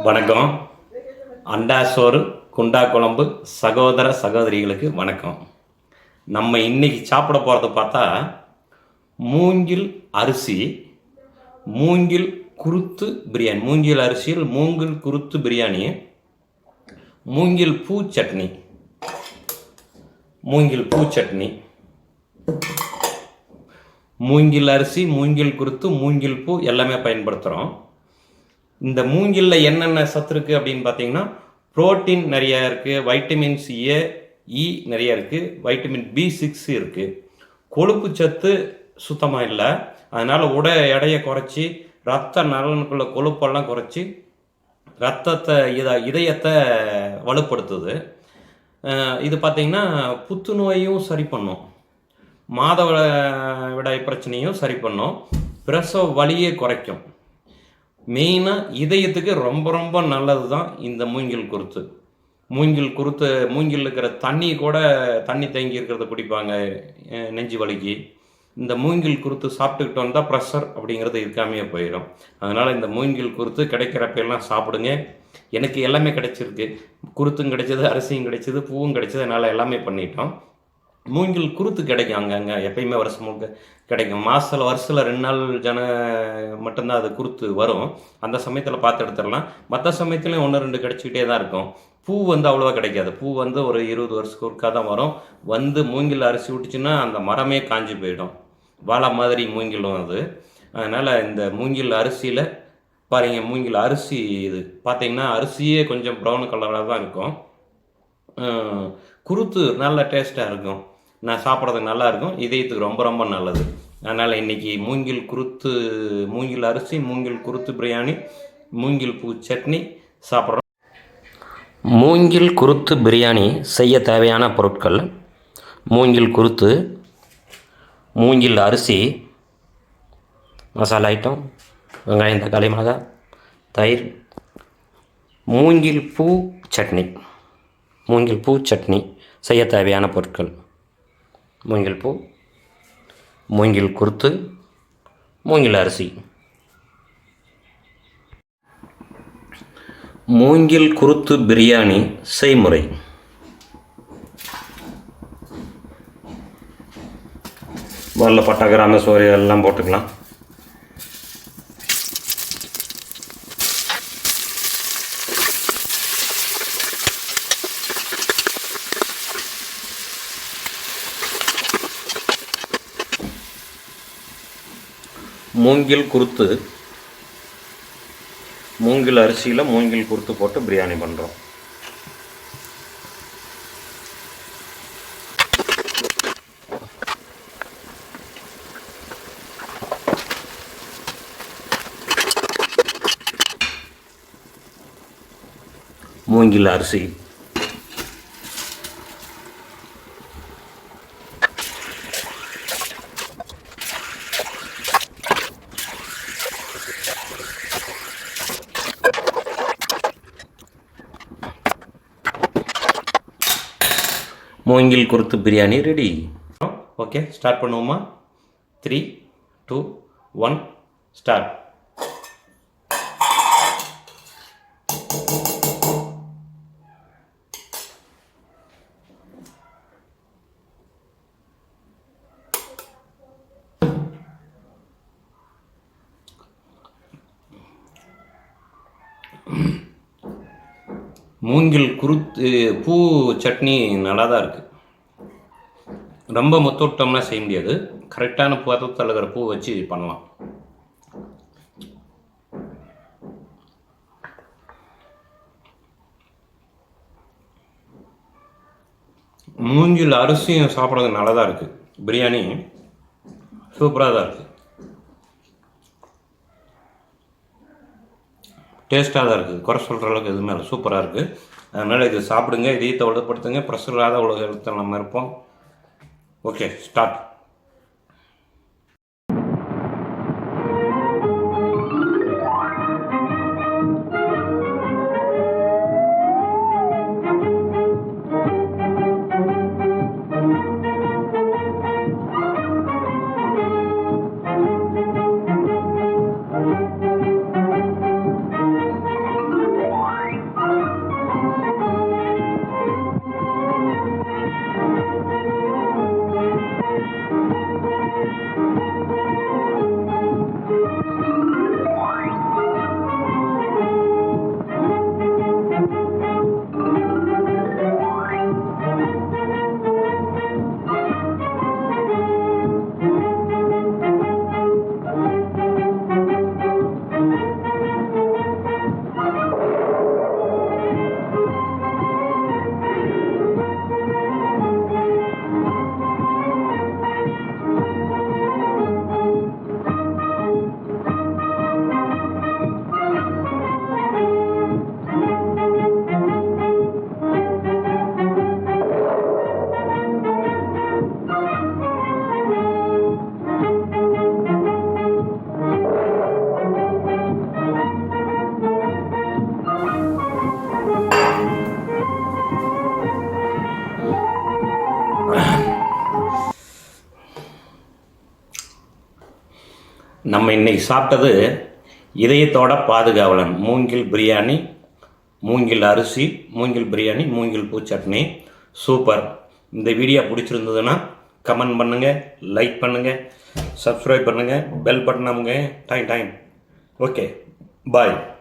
வணக்கம். அண்டாசோறு குண்டாக்குழம்பு சகோதர சகோதரிகளுக்கு வணக்கம். நம்ம இன்னைக்கு சாப்பிட போகிறது பார்த்தா மூங்கில் அரிசி மூங்கில் குருத்து பிரியாணி. மூங்கில் அரிசியில் மூங்கில் குருத்து பிரியாணி, மூங்கில் பூ சட்னி. மூங்கில் அரிசி, மூங்கில் குருத்து, மூங்கில் பூ எல்லாமே பயன்படுத்துகிறோம். இந்த மூங்கிலில் என்னென்ன சத்து இருக்குது அப்படின்னு பார்த்தீங்கன்னா, புரோட்டீன் நிறையா இருக்குது, வைட்டமின்ஸ் ஏ இ நிறையா இருக்குது, வைட்டமின் B6 இருக்குது. கொழுப்பு சத்து சுத்தமாக இல்லை. அதனால் எடையை குறைச்சி ரத்த நலனுக்குள்ள கொழுப்பெல்லாம் குறைச்சி ரத்தத்தை இதயத்தை வலுப்படுத்துது. இது பார்த்திங்கன்னா புத்துநோயும் சரி பண்ணும், மாதவிடாய் பிரச்சனையும் சரி பண்ணும், பிரசவ வலியை குறைக்கும். மெயினாக இதயத்துக்கு ரொம்ப ரொம்ப நல்லது தான் இந்த மூங்கில் குருத்து. மூங்கில் இருக்கிற தண்ணி தேங்கி இருக்கிறத குடிப்பாங்க நெஞ்சு வலிக்கு. இந்த மூங்கில் குருத்து சாப்பிட்டுக்கிட்டு வந்தால் ப்ரெஷர் அப்படிங்கிறது இருக்காமையே போயிடும். அதனால் இந்த மூங்கில் குருத்து கிடைக்கிறப்ப எல்லாம் சாப்பிடுங்க. எனக்கு எல்லாமே கிடைச்சிருக்கு. குருத்தும் கிடைச்சது, அரிசியும் கிடைச்சது, பூவும் கிடைச்சது. அதனால் எல்லாமே பண்ணிட்டோம். மூங்கில் குருத்து கிடைக்கும் அங்கங்கே, எப்பயுமே வருஷம் முழுக்க கிடைக்கும். வருஷத்தில் 2 நாள் மட்டும்தான் அது குருத்து வரும். அந்த சமயத்தில் பார்த்து எடுத்துடலாம். மற்ற சமயத்துலையும் 1-2 கிடைச்சிக்கிட்டே தான் இருக்கும். பூ அவ்வளோவா கிடைக்காது. பூ ஒரு 20 வருஷத்துக்கு ஒருக்கா தான் வரும். மூங்கில் அரிசி விட்டுச்சுன்னா அந்த மரமே காஞ்சி போயிடும். வாழை மாதிரி மூங்கிலும் அது. அதனால் இந்த மூங்கில் அரிசியில் பாருங்க, மூங்கில் அரிசி இது பார்த்தீங்கன்னா அரிசியே கொஞ்சம் ப்ரௌன் கலராக தான் இருக்கும். குருத்து நல்ல டேஸ்ட்டாக இருக்கும். நான் சாப்பிட்றதுக்கு நல்லா இருக்கும், இதயத்துக்கு ரொம்ப ரொம்ப நல்லது. அதனால் இன்றைக்கி மூங்கில் அரிசி, மூங்கில் குருத்து பிரியாணி, மூங்கில் பூ சட்னி சாப்பிட்றோம். மூங்கில் குருத்து பிரியாணி செய்ய தேவையான பொருட்கள்: மூங்கில் குருத்து, மூங்கில் அரிசி, மசாலா ஐட்டம், வெங்காயம், தக்காளி, மிளகாய், தயிர், மூங்கில் பூ சட்னி செய்ய தேவையான பொருட்கள்: மூங்கில் பூ, மூங்கில் குருத்து, மூங்கில் அரிசி. மூங்கில் குருத்து பிரியாணி செய்முறை: முதல்ல பட்டை, கிராம்பு, சோறு எல்லாம் போட்டுக்கலாம். மூங்கில் குருத்து, மூங்கில் அரிசியில் மூங்கில் குருத்து போட்டு பிரியாணி பண்ணுறோம். மூங்கில் அரிசி, மூங்கில் குருத்து பிரியாணி ரெடி. ஓகே, ஸ்டார்ட் பண்ணுவோமா? 3, 2, 1 ஸ்டார்ட். மூங்கில் குருத்து பூ சட்னி நல்லா தான் இருக்குது. ரொம்ப முத்தோட்டம்னா செய்ய முடியாது. கரெக்டான பதத்தில் இருக்கிற பூ வச்சு பண்ணலாம். மூங்கில் அரிசியும் சாப்பிட்றது நல்லா தான் இருக்குது. பிரியாணி சூப்பராக தான் இருக்குது, டேஸ்ட்டாக தான் இருக்குது. குறை சொல்கிற அளவுக்கு எதுவுமே இல்லை, சூப்பராக இருக்குது. அதனால் இது சாப்பிடுங்க, இதயத்தை வலுப்படுத்துங்க. ப்ரெஷர் இல்லாத உலகத்தில் நம்ம இருப்போம். Okay, start. நம்ம இன்னைக்கு சாப்பிட்டது இதயத்தோட பாதுகாவலன் மூங்கில் பிரியாணி, மூங்கில் அரிசி, மூங்கில் பிரியாணி, மூங்கில் பூ சட்னி. சூப்பர். இந்த வீடியோ பிடிச்சிருந்ததுன்னா கமெண்ட் பண்ணுங்கள், லைக் பண்ணுங்கள், சப்ஸ்கிரைப் பண்ணுங்கள், பெல் பட்டன் அமுங்க. டைம். ஓகே, பாய்.